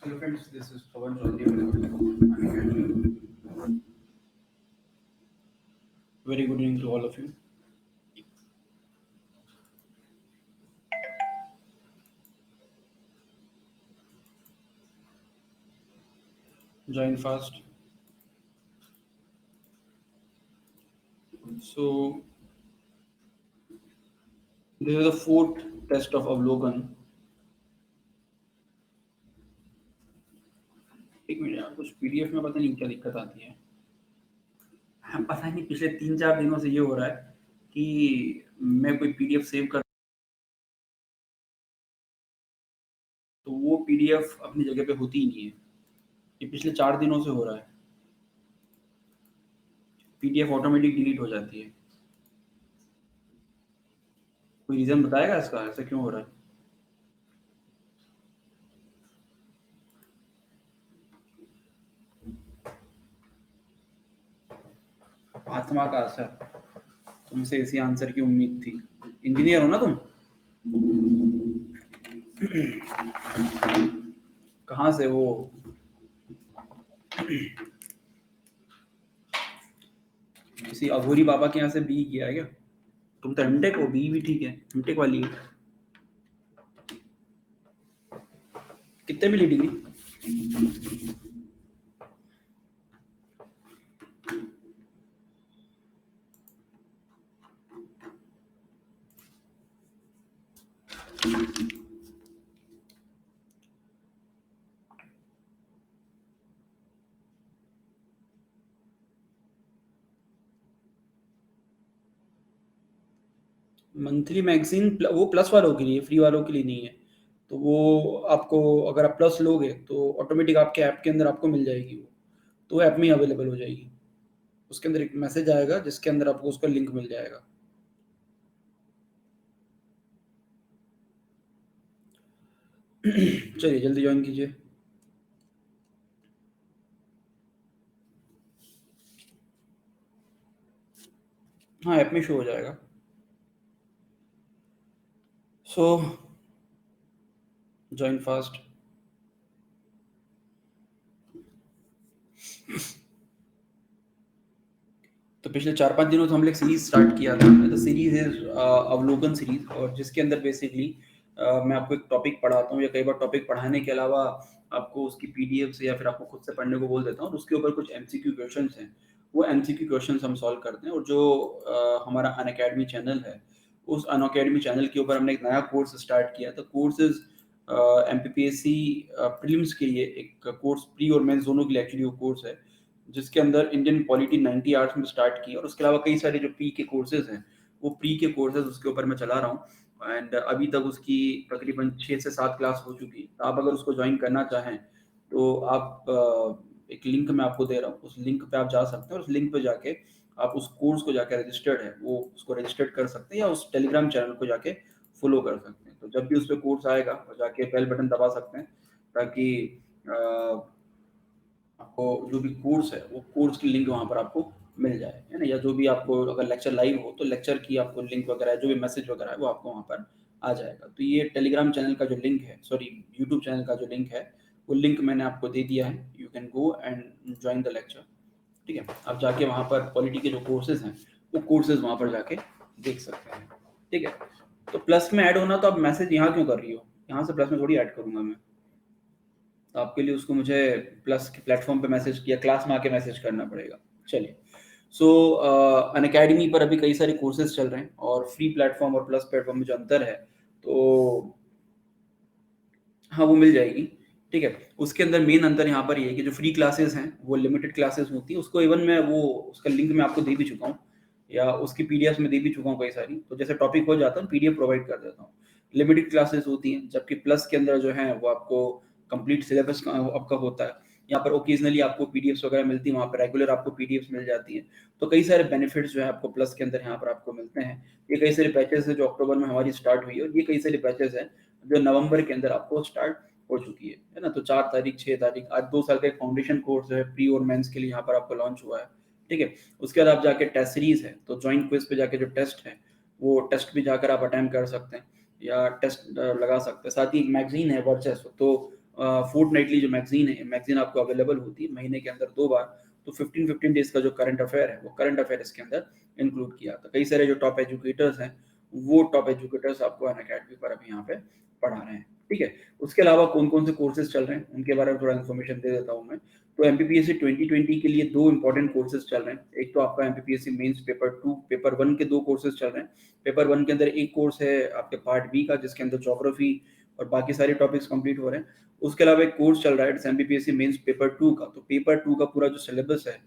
Hello friends, this is Pawan Chaudhary. Very good evening to all of you. Join fast. So this is the fourth test of Avlogan. एक minute यार, कुछ PDF में पता नहीं क्या दिक्कत आती है। पता नहीं पिछले 3-4 दिनों से ये हो रहा है कि मैं कोई पीडीएफ सेव कर तो वो पीडीएफ अपनी जगह पे होती ही नहीं है। ये पिछले 4 दिनों से हो रहा है। पीडीएफ ऑटोमेटिक डिलीट हो जाती है। कोई रीजन बताएगा इसका, ऐसा क्यों हो रहा है? आत्मा का असर। तुमसे इसी आंसर की उम्मीद थी। इंजीनियर हो ना तुम? कहाँ से वो? किसी अघोरी बाबा के यहाँ से बी किया है क्या? तुम तो एमटेक हो, बी भी ठीक है, एमटेक वाली है। कितने मिली डिग्री? मंथली मैगजीन वो प्लस वालों के लिए, फ्री वालों के लिए नहीं है। तो वो आपको, अगर आप प्लस लोगे तो ऑटोमेटिक आपके ऐप के अंदर आपको मिल जाएगी वो। तो ऐप में ही अवेलेबल हो जाएगी। उसके अंदर एक मैसेज आएगा जिसके अंदर आपको उसका लिंक मिल जाएगा। चलिए जल्दी ज्वाइन कीजिए। हाँ, ऐप में शो हो जाएगा। सो ज्वाइन फास्ट। तो पिछले 4-5 दिनों से हमने एक सीरीज स्टार्ट किया था। द सीरीज इज अवलोकन सीरीज, और जिसके अंदर बेसिकली मैं आपको एक टॉपिक पढ़ाता हूँ, या कई बार टॉपिक पढ़ाने के अलावा आपको उसकी पीडीएफ से या फिर आपको खुद से पढ़ने को बोल देता हूँ। और उसके ऊपर कुछ एमसीक्यू क्वेश्चंस हैं, वो एमसीक्यू क्वेश्चंस हम सॉल्व करते हैं। और जो हमारा अनअकैडमी चैनल है, उस अनअकैडमी चैनल के ऊपर हमने एक नया कोर्स स्टार्ट किया था। कोर्स इज एमपीपीएससी प्रीलिम्स के लिए एक कोर्स, प्री और मेंस दोनों के लिए एक्चुअली वो कोर्स है, जिसके अंदर इंडियन पॉलिटी 90 आवर्स में स्टार्ट की। और उसके अलावा कई सारे जो प्री के कोर्सेज हैं, वो प्री के कोर्सेज उसके ऊपर मैं चला रहा हूँ। एंड अभी तक उसकी तकरीबन 6 से 7 क्लास हो चुकी है। तो आप अगर उसको ज्वाइन करना चाहें तो आप एक लिंक मैं आपको दे रहा हूँ, उस लिंक पे आप जा सकते हैं। और उस लिंक पे जाके आप उस कोर्स को जाके रजिस्टर्ड है वो उसको रजिस्टर्ड कर सकते हैं, या उस टेलीग्राम चैनल को जाके फॉलो कर सकते हैं। तो जब भी उस पर कोर्स आएगा तो जाके बेल बटन दबा सकते हैं, ताकि आपको जो भी कोर्स है वो कोर्स की लिंक वहाँ पर आपको मिल जाए, है ना। या जो भी आपको, अगर लेक्चर लाइव हो तो लेक्चर की आपको लिंक वगैरह है, जो भी मैसेज वगैरह है वो आपको वहाँ पर आ जाएगा। तो ये टेलीग्राम चैनल का जो लिंक है, सॉरी यूट्यूब चैनल का जो लिंक है, वो लिंक मैंने आपको दे दिया है। You can go and join the lecture. ठीक है, आप जाके वहाँ पर पॉलिटी के जो कोर्सेज हैं वो कोर्सेज वहाँ पर जाके देख सकते हैं। ठीक है, तो प्लस में ऐड होना, तो आप मैसेज यहाँ क्यों कर रही हो? यहाँ से प्लस में थोड़ी ऐड करूँगा मैं। तो आपके लिए उसको मुझे प्लस के प्लेटफॉर्म पे मैसेज किया, क्लास में आके मैसेज करना पड़ेगा। चलिए, सो अनअकैडमी पर अभी कई सारे कोर्सेज चल रहे हैं, और फ्री प्लेटफॉर्म और प्लस प्लेटफॉर्म में जो अंतर है, तो हाँ वो मिल जाएगी। ठीक है, उसके अंदर मेन अंतर यहाँ पर ये है कि जो फ्री क्लासेस हैं वो लिमिटेड क्लासेस होती है। उसको इवन मैं वो उसका लिंक मैं आपको दे भी चुका हूँ, या उसकी पीडीएफ में दे भी चुका हूँ कई सारी। तो जैसे टॉपिक हो जाता है पीडीएफ प्रोवाइड कर देता हूँ। लिमिटेड क्लासेस होती हैं, जबकि प्लस के अंदर जो है वो आपको कंप्लीट सिलेबस आपका होता है। यहाँ पर ओकेजनली आपको पीडीएफ वगैरह मिलती है, वहाँ पर रेगुलर आपको पीडीएफ मिल जाती है। तो कई सारे बेनिफिट्स जो है आपको प्लस के अंदर यहाँ पर आपको मिलते हैं। ये कई सारे बैचेस है जो अक्टूबर में हमारी स्टार्ट हुई है, और ये कई सारे बैचेस है जो नवंबर के अंदर आपको स्टार्ट हो चुकी है ना। तो 4 तारीख 6 तारीख, आज 2 साल का एक फाउंडेशन कोर्स है प्री और मेंस के लिए, यहाँ पर आपको लॉन्च हुआ है। ठीक है, उसके बाद आप जाके टेस्ट सीरीज है, तो ज्वाइंट क्विज पे जाके जो टेस्ट है वो टेस्ट भी जाकर आप अटेम्प्ट कर सकते हैं, या टेस्ट लगा सकते हैं। साथ ही एक मैगजीन है वर्चस्व, तो फोर्टनाइटली जो मैगजीन है, मैगजीन आपको अवेलेबल होती है महीने के अंदर 2 बार। तो 15 डेज का जो करंट अफेयर है, वो करंट अफेयर इसके अंदर इंक्लूड किया। तो कई सारे जो टॉप एजुकेटर्स हैं, वो टॉप एजुकेटर्स आपको अनअकैडमी पर अभी यहाँ पे पढ़ा रहे हैं, ठीक है। उसके अलावा कौन कौन से कोर्सेज चल रहे हैं, उनके बारे में थोड़ा इन्फॉर्मेशन दे देता हूँ मैं। तो एमपीपीएससी 2020 के लिए 2 इंपॉर्टेंट कोर्सेज चल रहे हैं। एक तो आपका एमपीपीएससी मेंस पेपर 2, पेपर 1 के 2 कोर्सेज चल रहे हैं। पेपर 1 के अंदर एक कोर्स है आपके पार्ट बी का, जिसके अंदर ज्योग्राफी और बाकी सारे टॉपिक्स कंप्लीट हो रहे हैं। उसके अलावा एक कोर्स चल रहा है एमपीपीएससी मेंस पेपर 2 का। तो पेपर 2 का पूरा जो सिलेबस है,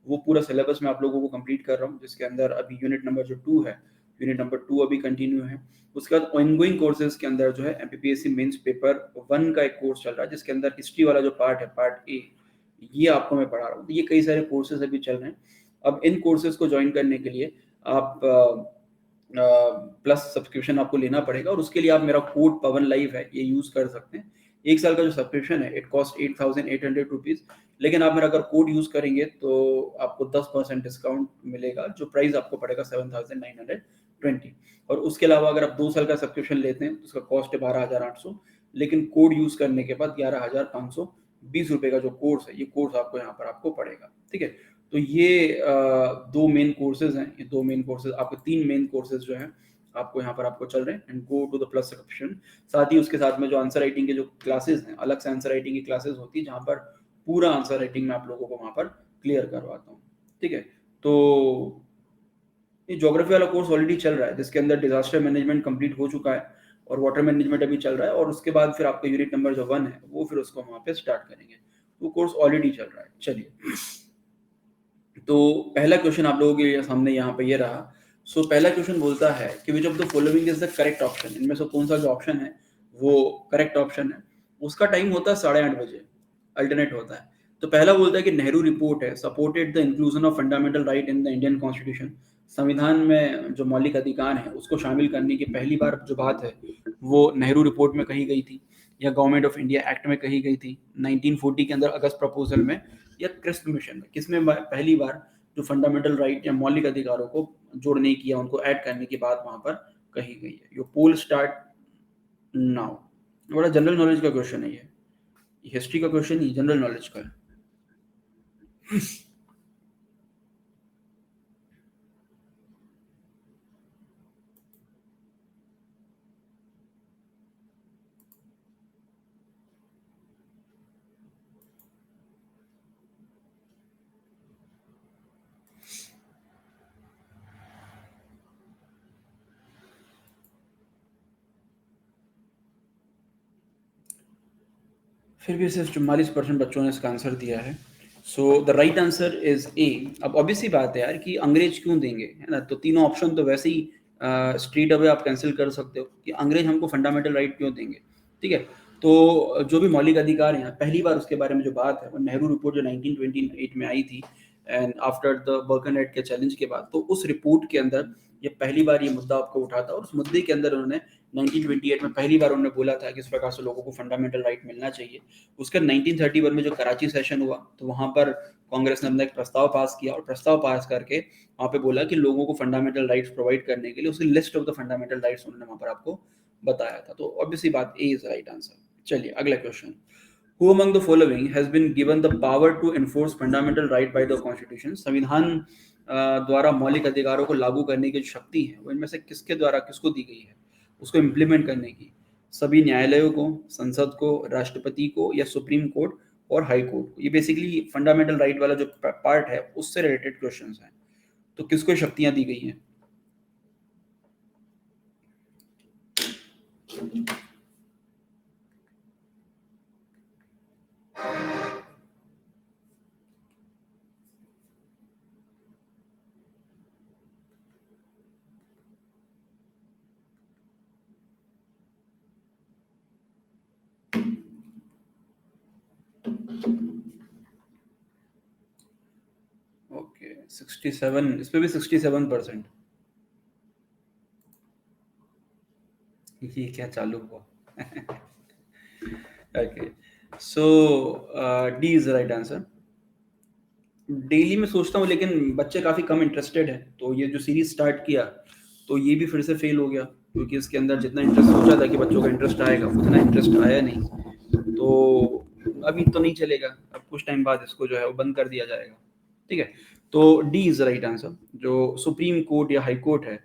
वो पूरा सिलेबस मैं आप लोगों को कंप्लीट कर रहा हूँ, जिसके अंदर अभी यूनिट नंबर जो 2 है, यूनिट नंबर 2 अभी कंटिन्यू है। उसके बाद ऑनगोइंग कोर्सेज के अंदर जो है एमपीपीएससी मेंस पेपर 1 का एक कोर्स चल रहा है, जिसके अंदर हिस्ट्री वाला जो पार्ट है, पार्ट ए, ये आपको मैं पढ़ा रहा हूँ। तो ये कई सारे कोर्सेज अभी चल रहे हैं। अब इन कोर्सेज को ज्वाइन करने के लिए आप प्लस सब्सक्रिप्शन आपको लेना पड़ेगा, और उसके लिए आप मेरा कोड पवन लाइव है, ये यूज कर सकते हैं। 1 साल का जो सब्सक्रिप्शन है, इट कॉस्ट 8,800 रुपीज, लेकिन आप मेरा अगर कोड यूज करेंगे तो आपको 10% डिस्काउंट मिलेगा, जो प्राइस आपको पड़ेगा 7,920। और उसके अलावा अगर आप 2 साल का सब्सक्रिप्शन लेते हैं तो उसका कॉस्ट है 12,800, लेकिन कोड यूज करने के बाद 11,520 रुपए का जो कोर्स है, ये कोर्स आपको यहाँ पर आपको पड़ेगा, ठीक है। तो ये 2 मेन कोर्सेज हैं, ये 2 मेन कोर्सेज आपको 3 मेन कोर्सेज जो हैं आपको यहाँ पर आपको चल रहे हैं, and go to the plus subscription. साथ ही उसके साथ में जो आंसर राइटिंग के जो क्लासेस हैं, अलग से आंसर राइटिंग की क्लासेस होती है, जहाँ पर पूरा आंसर राइटिंग में आप लोगों को वहाँ पर क्लियर करवाता हूँ, ठीक है। तो ये ज्योग्राफी वाला कोर्स ऑलरेडी चल रहा है, जिसके अंदर डिजास्टर मैनेजमेंट कंप्लीट हो चुका है, और वाटर मैनेजमेंट अभी चल रहा है, और उसके बाद फिर आपका यूनिट नंबर जो 1 है, वो फिर उसको वहाँ पे स्टार्ट करेंगे। वो कोर्स ऑलरेडी चल रहा है। चलिए, तो पहला क्वेश्चन आप लोगों के सामने यहाँ पे ये रहा। सो पहला क्वेश्चन बोलता है कि विच of the following is the correct option, इनमें से कौन सा जो ऑप्शन है वो करेक्ट ऑप्शन है। उसका टाइम होता है 8:30 बजे, अल्टरनेट होता है। तो पहला बोलता है कि नेहरू रिपोर्ट है supported the inclusion of fundamental right in the Indian constitution. संविधान में जो मौलिक अधिकार है उसको शामिल करने की पहली बार जो बात है, वो नेहरू रिपोर्ट में कही गई थी, या गवर्नमेंट ऑफ इंडिया एक्ट में कही गई थी 1940 के अंदर अगस्त प्रपोजल में, या क्रिस्प मिशन में। किसमें पहली बार जो फंडामेंटल राइट या मौलिक अधिकारों को जोड़ने की या उनको ऐड करने की बात वहां पर कही गई है। यो पोल स्टार्ट नाउ। बड़ा जनरल नॉलेज का क्वेश्चन है, ये हिस्ट्री का क्वेश्चन नहीं, जनरल नॉलेज का है। फिर भी सिर्फ 44% बच्चों ने इसका आंसर दिया है। सो the right answer is a. अब ऑब्वियस सी बात है यार कि अंग्रेज क्यों देंगे, है ना। तो तीनों ऑप्शन तो वैसे ही स्ट्रीट अवे आप कैंसिल कर सकते हो कि अंग्रेज हमको फंडामेंटल राइट क्यों देंगे, ठीक है। तो जो भी मौलिक अधिकार हैं, पहली बार उसके बारे में जो बात है वो नेहरू रिपोर्ट जो 1928 में आई थी, and after the Birken act के चैलेंज के बाद, तो उस रिपोर्ट के अंदर ये पहली बार ये मुद्दा आपको उठा था, और उस मुद्दे के अंदर उन्होंने 1928 में पहली बार उन्होंने बोला था कि इस प्रकार से लोगों को फंडामेंटल राइट मिलना चाहिए। उसके 1931 में जो कराची सेशन हुआ, तो वहां पर कांग्रेस ने अपना एक प्रस्ताव पास किया, और प्रस्ताव पास करके वहां पे बोला कि लोगों को फंडामेंटल राइट्स प्रोवाइड करने के लिए उसकी list of the fundamental rights उन्होंने वहां पर आपको बताया था। तो ऑब्वियसली बात ए इज राइट आंसर। चलिए अगला question. Who among the following has been given the power to enforce fundamental right by the Constitution? संविधान द्वारा मौलिक अधिकारों को लागू करने की जो शक्ति है, वो इनमें से किसके द्वारा किसको दी गई है उसको इम्प्लीमेंट करने की? सभी न्यायालयों को, संसद को, राष्ट्रपति को, या सुप्रीम कोर्ट और हाई कोर्ट को? ये बेसिकली फंडामेंटल राइट वाला जो पार्ट है उससे रिलेटेड क्वेश्चंस हैं। तो किसको शक्तियां दी गई हैं? ओके 67, इस पे भी 67%। ये क्या चालू हुआ? Okay, so D is the right answer. Daily में सोचता हूँ, लेकिन बच्चे काफी कम इंटरेस्टेड है, तो ये जो सीरीज स्टार्ट किया तो ये भी फिर से फेल हो गया, क्योंकि इसके अंदर जितना इंटरेस्ट सोचा था कि बच्चों का इंटरेस्ट आएगा, उतना इंटरेस्ट आया नहीं। तो तो अभी तो नहीं चलेगा, अब कुछ टाइम बाद इसको जो है वो बंद कर दिया जाएगा। ठीक है, तो डी इज राइट आंसर। जो सुप्रीम कोर्ट या हाई कोर्ट है,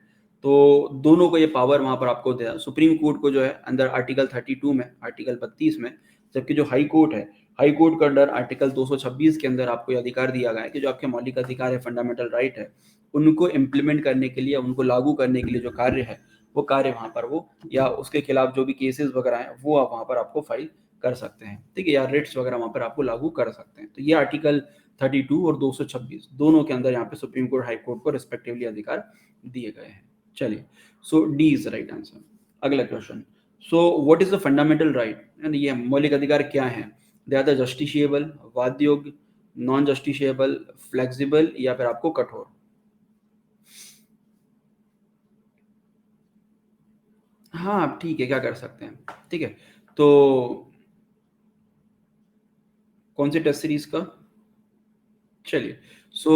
तो दोनों को ये पावर वहां पर आपको दिया। सुप्रीम कोर्ट को जो है अंदर आर्टिकल 32 में, आर्टिकल 32 में, जबकि जो हाई कोर्ट है, हाई कोर्ट के अंडर आर्टिकल 226 के अंदर आपको ये अधिकार दिया गया है कि जो आपके मौलिक अधिकार है, फंडामेंटल राइट है, उनको इम्प्लीमेंट करने के लिए, उनको लागू करने के लिए जो कार्य है, वो कार्य वहां पर वो, या उसके खिलाफ जो भी केसेस वगैरह हैं वो आप वहां पर आपको फाइल कर सकते हैं। ठीक है, या रेट्स वगैरह वहां पर आपको लागू कर सकते हैं। तो ये आर्टिकल 32 और 226 दोनों के अंदर यहाँ पे सुप्रीम कोर्ट, हाई कोर्ट को रिस्पेक्टिवली अधिकार दिए गए हैं। चलिए, सो डी इज राइट आंसर। अगला question, so what is the fundamental right, यानी ये मौलिक अधिकार क्या है? दे आर द जस्टिशिएबल, वाद्य योग्य, नॉन जस्टिशिएबल, फ्लेक्सिबल, या फिर आपको कठोर। हाँ, आप ठीक है, क्या कर सकते हैं। ठीक है, तो कौन से टेस्ट सीरीज का? चलिए, so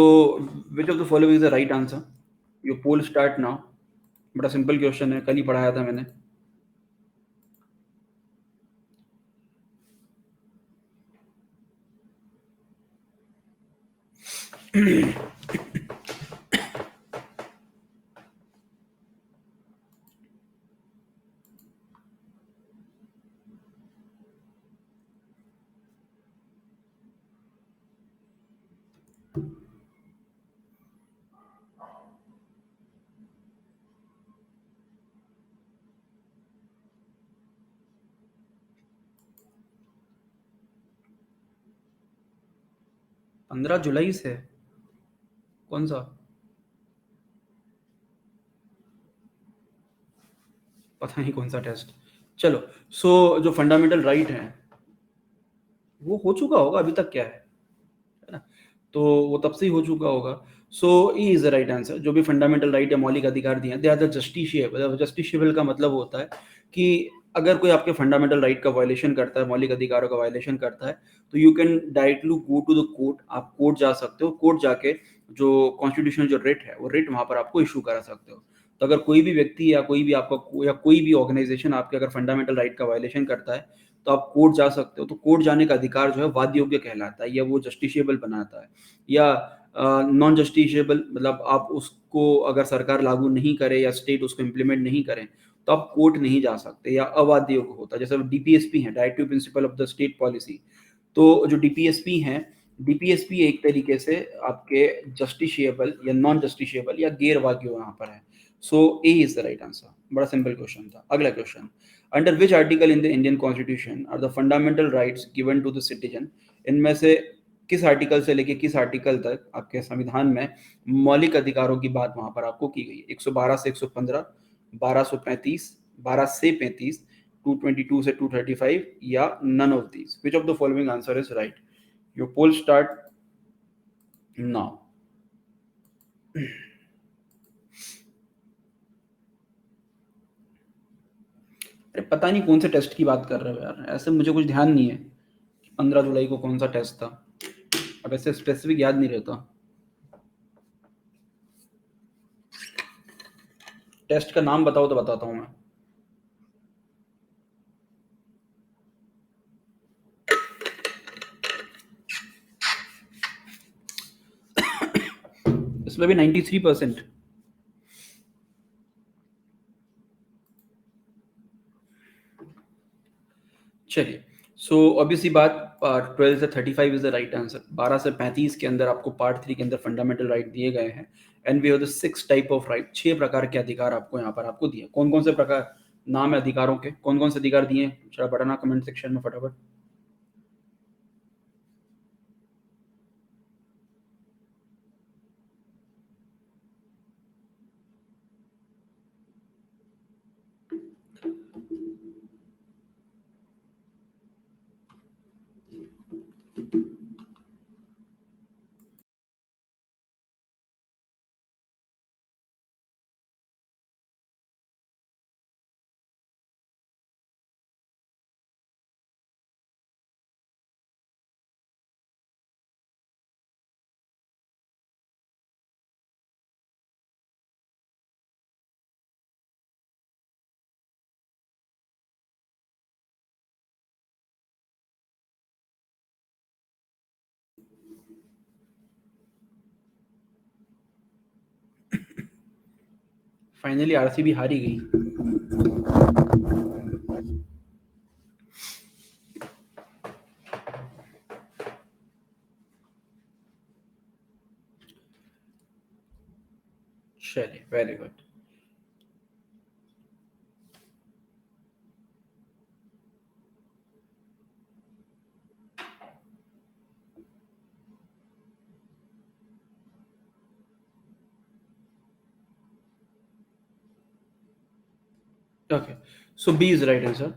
which of the following is the right answer? Your poll start now. बड़ा सिंपल क्वेश्चन है, कल ही पढ़ाया था मैंने। पंद्रह जुलाई से? कौन सा? पता नहीं कौन सा टेस्ट। चलो, सो जो फंडामेंटल राइट है वो हो चुका होगा, अभी तक क्या है ना? तो वो तब से ही हो चुका होगा। So E is the right answer. जो भी फंडामेंटल राइट या मौलिक अधिकार दिए हैं, they are the justiciable. Justiciable का मतलब होता है कि अगर कोई आपके फंडामेंटल राइट का वायलेशन करता है, मौलिक अधिकारों का वायलेशन करता है, तो you can directly go to the court. आप कोर्ट जा सकते हो, कोर्ट जाके जो कॉन्स्टिट्यूशनल जो रिट है, वो रिट वहां पर आपको इशू करा सकते हो। तो अगर कोई भी व्यक्ति या कोई भी आपका, या कोई भी ऑर्गेनाइजेशन आपके अगर फंडामेंटल राइट का वायलेशन करता है, तो आप कोर्ट जा सकते हो। तो कोर्ट जाने का अधिकार जो है वाद योग्य कहलाता है, या वो जस्टिशिएबल बनाता है। या नॉन जस्टिशिएबल मतलब आप उसको अगर सरकार लागू नहीं करे या स्टेट उसको इम्प्लीमेंट नहीं करे, तो आप कोर्ट नहीं जा सकते, या अवाद्य योग्य होता है। जैसे डीपीएसपी है, directive principle of the state policy. तो जो डीपीएसपी हैं, डीपीएसपी एक तरीके से आपके जस्टिशिएबल या नॉन जस्टिशिएबल या गैर वाक्य यहाँ पर है। So A is the right answer. बड़ा सिंपल क्वेश्चन था। अगला question, under which article in the Indian constitution are the fundamental rights given to the citizen? इनमें से किस आर्टिकल से लेके किस आर्टिकल तक आपके संविधान में मौलिक अधिकारों की बात वहां पर आपको की गई है? 112 से 115, 1235, 12 से 35, 222 से 235, या none of these? Which of the following answer is right? Your poll start now. अरे पता नहीं कौन से टेस्ट की बात कर रहे हो यार, ऐसे मुझे कुछ ध्यान नहीं है 15 जुलाई को कौन सा टेस्ट था। अब ऐसे स्पेसिफिक याद नहीं रहता। टेस्ट का नाम बताओ तो बताता हूँ मैं। इसमें भी 93%। चलिए, सो ऑब्वियसली बात, 12 से 35 इज द राइट आंसर। 12 से 35 के अंदर आपको पार्ट 3 के अंदर फंडामेंटल राइट दिए गए हैं। And we have the 6 type of right, 6 प्रकार के अधिकार आपको यहाँ पर आपको दिए। कौन कौन से प्रकार, नाम है अधिकारों के, कौन कौन से अधिकार दिए? जरा बताना कमेंट सेक्शन में फटाफट। फाइनली आरसीबी हार ही गई। चलिए, very good. Okay, so B is right answer.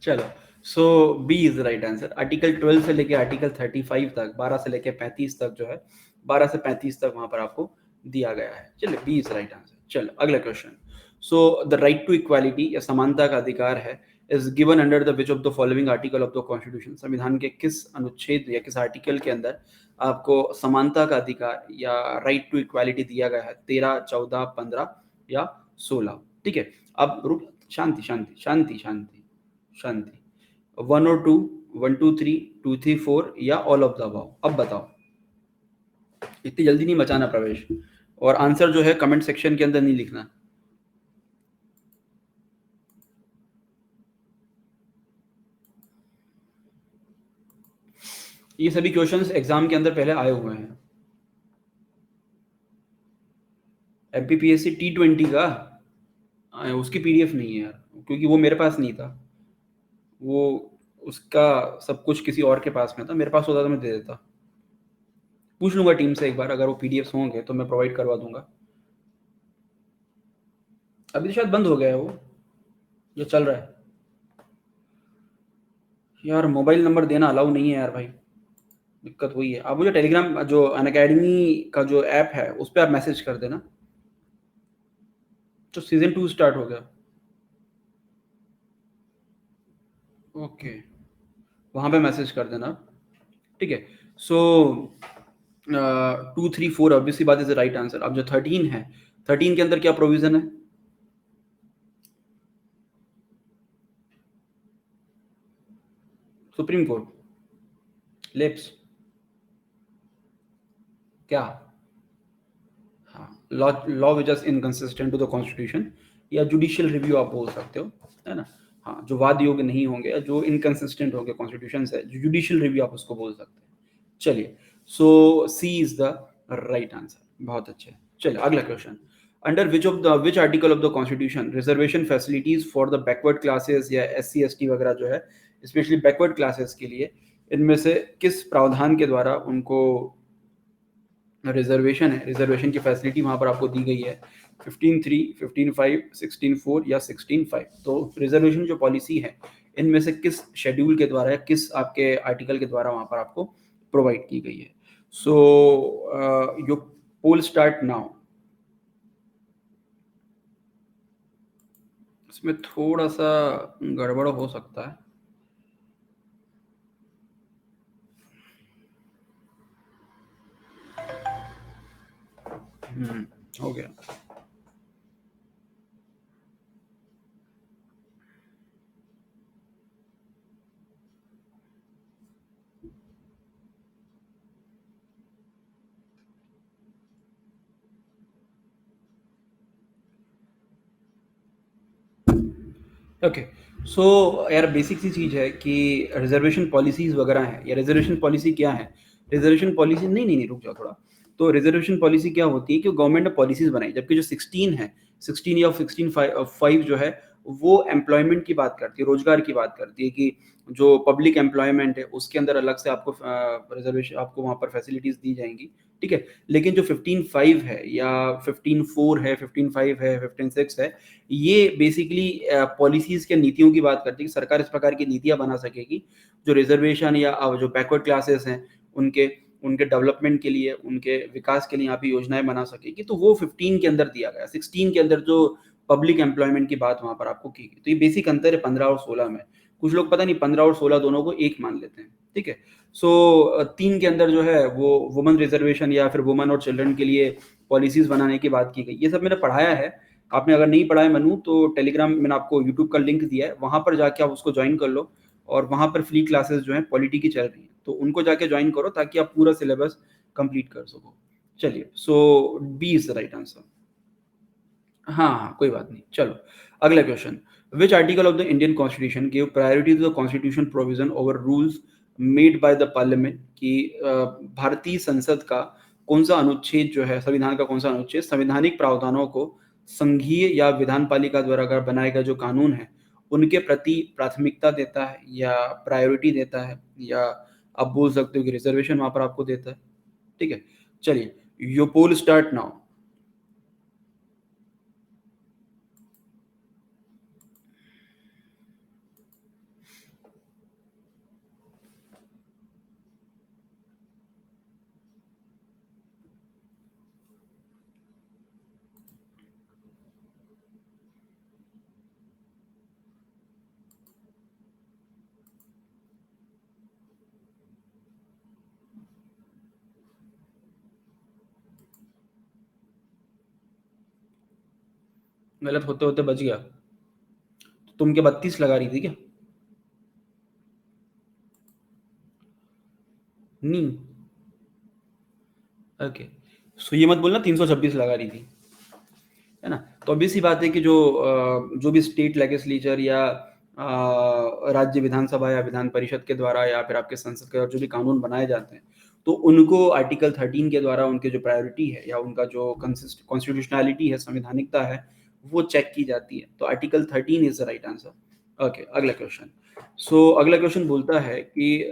चलो, so B is right answer. Article 12 से लेके आर्टिकल 35 तक, 12 से लेके 35 तक जो है, 12 से 35 तक वहां पर आपको दिया गया है। चलिए, बी इज राइट आंसर। चलो, अगला question. So the right to equality या समानता का अधिकार है is given under the which of the following article of the constitution. संविधान के किस अनुच्छेद या किस आर्टिकल के अंदर आपको समानता का अधिकार या राइट टू इक्वालिटी दिया गया है? 13, 14, 15 या 16? ठीक है, अब रुक, शांति शांति शांति शांति शांति। 1 और 2, 1 2 3, 2 3 4 या ऑल ऑफ द अबव? अब बताओ, इतनी जल्दी नहीं बचाना प्रवेश, और आंसर जो है कमेंट सेक्शन के अंदर नहीं लिखना। ये सभी क्वेश्चंस एग्जाम के अंदर पहले आए हुए हैं। एमपीपीएससी T20 का उसकी पीडीएफ नहीं है यार, क्योंकि वो मेरे पास नहीं था। वो उसका सब कुछ किसी और के पास में था, मेरे पास होता तो मैं दे देता। पूछ लूंगा टीम से एक बार, अगर वो पीडीएफ होंगे तो मैं प्रोवाइड करवा दूंगा। अभी तो शायद बंद हो गया है वो, जो चल रहा है। यार मोबाइल नंबर देना अलाउ नहीं है यार भाई, दिक्कत वही है। आप मुझे टेलीग्राम जो अनअकैडमी का जो ऐप है उस पर आप मैसेज कर देना। तो सीजन 2 स्टार्ट हो गया। ओके, वहां पे मैसेज कर देना। ठीक है, सो 2 3 4 ऑब्वियसली बात इज राइट आंसर। अब जो 13 है, 13 के अंदर क्या प्रोविजन है? सुप्रीम कोर्ट, लिप्स, क्या? हाँ, law law which is inconsistent to the constitution, या जुडिशियल रिव्यू आप बोल सकते हो, है ना। हाँ, जो वाद योग्य नहीं होंगे या जो इनकंसिस्टेंट होंगे कॉन्स्टिट्यूशन से, जुडिशियल रिव्यू आप उसको बोल सकते हैं। चलिए, सो C is the right answer. बहुत अच्छे। चलिए, अगला question. Under which article of the constitution reservation facilities for the backward classes या SC ST वगैरह जो है, स्पेशली बैकवर्ड क्लासेस के लिए, इनमें से किस प्रावधान के द्वारा उनको रिजर्वेशन है, रिजर्वेशन की फैसिलिटी वहां पर आपको दी गई है? 15(3), 15(5), 16(4 या 16(5? तो रिजर्वेशन जो पॉलिसी है, इनमें से किस शेड्यूल के द्वारा या किस आपके आर्टिकल के द्वारा वहां पर आपको प्रोवाइड की गई है? सो यो पोल स्टार्ट नाउ। इसमें थोड़ा सा गड़बड़ हो सकता है। हो गया। ओके, सो यार बेसिक सी चीज़ है कि रिजर्वेशन पॉलिसीज वगैरह हैं, या रिजर्वेशन पॉलिसी क्या है? रिजर्वेशन पॉलिसी, नहीं नहीं नहीं, रुक जाओ थोड़ा। तो रिजर्वेशन पॉलिसी क्या होती है कि गवर्नमेंट ने पॉलिसीज बनाई, जबकि जो 16 है, 16 या 16(5) जो है, वो एम्प्लॉयमेंट की बात करती है, रोजगार की बात करती है कि जो पब्लिक एम्प्लॉयमेंट है उसके अंदर अलग से आपको रिजर्वेशन, आपको वहाँ पर फैसिलिटीज दी जाएंगी। ठीक है, लेकिन जो 15(5) है या 15(4) है, 15(5) है, 15(6) है, ये बेसिकली पॉलिसीज के नीतियों की बात करती है कि सरकार इस प्रकार की नीतियां बना सकेगी जो रिजर्वेशन या जो बैकवर्ड क्लासेस हैं उनके उनके डेवलपमेंट के लिए, उनके विकास के लिए यहाँ पे योजनाएं बना सकेगी। तो वो 15 के अंदर दिया गया। 16 के अंदर जो पब्लिक एम्प्लॉयमेंट की बात वहां पर आपको की गई। तो ये बेसिक अंतर है 15 और 16 में। कुछ लोग पता नहीं 15 और 16 दोनों को एक मान लेते हैं। ठीक है, सो 3 के अंदर जो है वो वुमेन रिजर्वेशन या फिर वुमेन और चिल्ड्रन के लिए पॉलिसीज बनाने की बात की गई। ये सब मैंने पढ़ाया है। आपने अगर नहीं पढ़ा है मनु, तो टेलीग्राम मैंने आपको यूट्यूब का लिंक दिया है, वहां पर जाके आप उसको ज्वाइन कर लो। और वहां पर फ्री क्लासेस जो है पॉलिटी की चल रही है, तो उनको जाके ज्वाइन करो ताकि आप पूरा सिलेबस कंप्लीट कर सको। चलिए, so B is the right answer. हाँ, हाँ, कोई बात नहीं। चलो, अगला question. Which article of the Indian constitution give priority to the constitution provision over rules made by the parliament? कि भारतीय संसद का कौन-सा अनुच्छेद जो है, संविधान का कौन-सा अनुच्छेद संवैधानिक प्रावधानों को संघीय या विधान पालिका द्वारा अगर बनाए गए जो कानून हैं, उनके प्रति प्राथमिकता देता है या प्रायोरिटी देता है, या आप बोल सकते हो कि रिजर्वेशन वहाँ पर आपको देता है। ठीक है? चलिए, योर पोल स्टार्ट नाउ। गलत होते-होते बच गया। तुम क्या 32 लगा रही थी क्या? नहीं। ओके। सो ये मत बोलना 326 लगा रही थी, है ना? तो obvious सी बात है कि जो भी स्टेट लेजिस्लेचर या राज्य विधानसभा या विधान परिषद के द्वारा या फिर आपके संसद के द्वारा जो भी कानून बनाए जाते हैं, तो उनको आर्टिकल 13 के द्वारा उनके जो प्रायोरिटी है या उनका जो कॉन्स्टिट्यूशनैलिटी है, संवैधानिकता है, वो चेक की जाती है। तो article 13 is the right answer. Okay, अगला क्वेश्चन। सो अगला क्वेश्चन बोलता है कि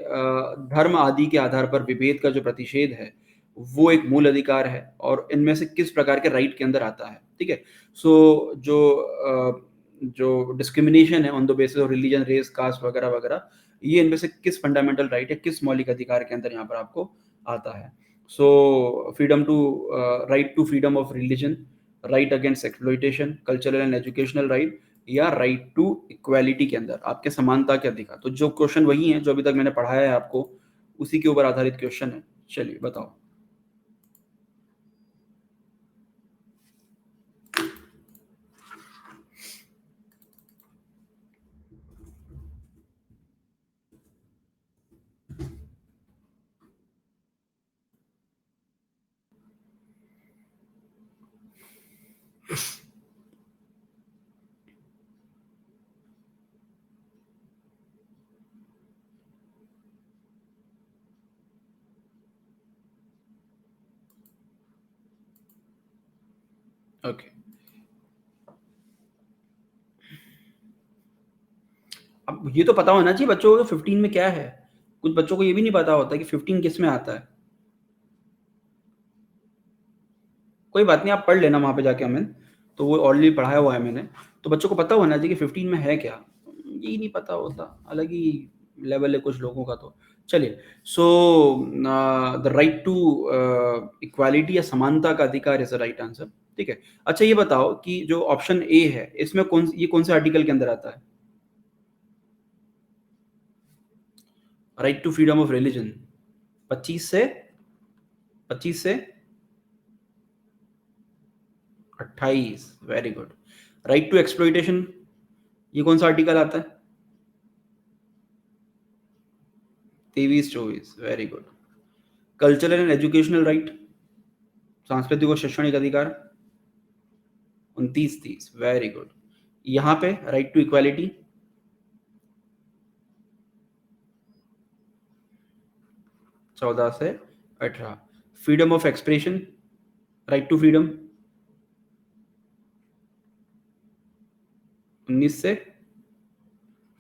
धर्म आदि के आधार पर विभेद का जो प्रतिषेध है, वो एक मूल अधिकार है और इनमें से किस प्रकार के राइट के अंदर आता है? ठीक है? सो जो डिस्क्रिमिनेशन है on the basis of religion, race, caste वगैरह वगैरह, ये इनमें से किस फंडामेंटल राइट है, किस मौलिक अधिकार के अंदर यहाँ पर आपको आता है? So freedom to right to freedom of religion, right against exploitation, cultural and educational right, या राइट टू इक्वालिटी के अंदर आपके समानता के अधिकार। तो जो क्वेश्चन वही है जो अभी तक मैंने पढ़ाया है आपको, उसी के ऊपर आधारित क्वेश्चन है। चलिए बताओ। ओके। अब ये तो पता होना चाहिए बच्चों को 15 में क्या है। कुछ बच्चों को ये भी नहीं पता होता कि 15 किस में आता है। कोई बात नहीं, आप पढ़ लेना वहाँ पे जाके अमिन, तो वो ऑलरेडी पढ़ाया हुआ है मैंने। तो बच्चों को पता होना चाहिए कि 15 में है क्या। यही नहीं पता होता, अलग ही लेवल है कुछ लोगों का। तो चलिए, so the right to equality या समानता का अधिकार इज द राइट आंसर। ठीक है। अच्छा, ये बताओ कि जो ऑप्शन ए है इसमें कौन से आर्टिकल के अंदर आता है? Right to freedom of religion. 25 से 25 से 28, very good. Right to exploitation, ये कौन सा आर्टिकल आता है? 23-24, very good. Cultural and educational right, सांस्कृतिक और शैक्षणिक अधिकार, 29-30, वेरी गुड। यहाँ पे राइट टू इक्वालिटी, 14 से 18। Freedom of expression, right to freedom, 19 से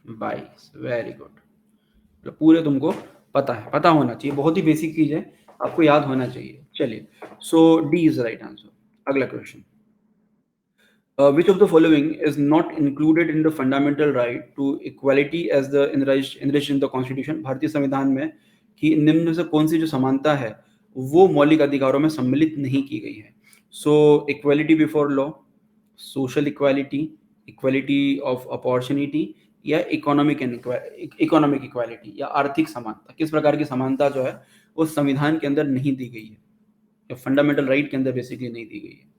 22, वेरी गुड। तो पूरे तुमको पता है, पता होना चाहिए, बहुत ही बेसिक चीज है, आपको याद होना चाहिए। चलिए, सो डी इज राइट आंसर। अगला question. Which of the following is not included in the fundamental right to equality as the enriched in the constitution? भारतीय संविधान में कि निम्न में से कौन सी जो समानता है वो मौलिक अधिकारों में सम्मिलित नहीं की गई है? सो equality before law, social equality, equality of opportunity, या इकोनॉमिक इक्वालिटी या आर्थिक समानता। किस प्रकार की समानता जो है वो संविधान के अंदर नहीं दी गई है, या फंडामेंटल राइट के अंदर बेसिकली नहीं दी गई है?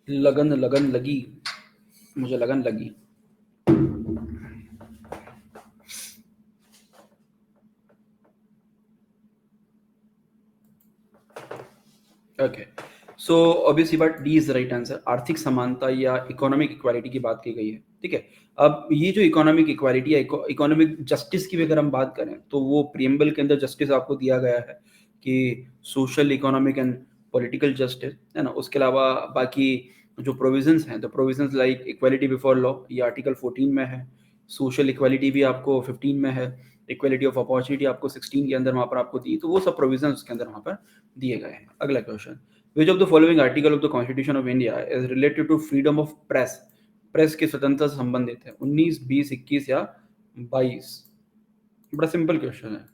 लगन लगन लगी, मुझे लगन लगी। ओके, सो ऑब्वियसली बात D is the right answer. आर्थिक समानता या इकोनॉमिक इक्वालिटी की बात की गई है, ठीक है। अब ये जो इकोनॉमिक इक्वालिटी या इकोनॉमिक जस्टिस की भी अगर हम बात करें तो वो प्रियम्बल के अंदर जस्टिस आपको दिया गया है कि social economic and political justice, है ना। उसके अलावा बाकी जो प्रोविजंस हैं, तो provisions like equality before law, ये आर्टिकल 14 में है। सोशल इक्वालिटी भी आपको 15 में है। इक्वालिटी ऑफ अपॉर्चुनिटी आपको 16 के अंदर वहाँ पर आपको दी, तो वो सब प्रोविजन उसके अंदर वहाँ पर दिए गए हैं। अगला question, which of the following article of the constitution of India is related to freedom of press? Press की स्वतंत्रता से संबंधित है, 19, 20, 21 या 22? बड़ा सिंपल क्वेश्चन है।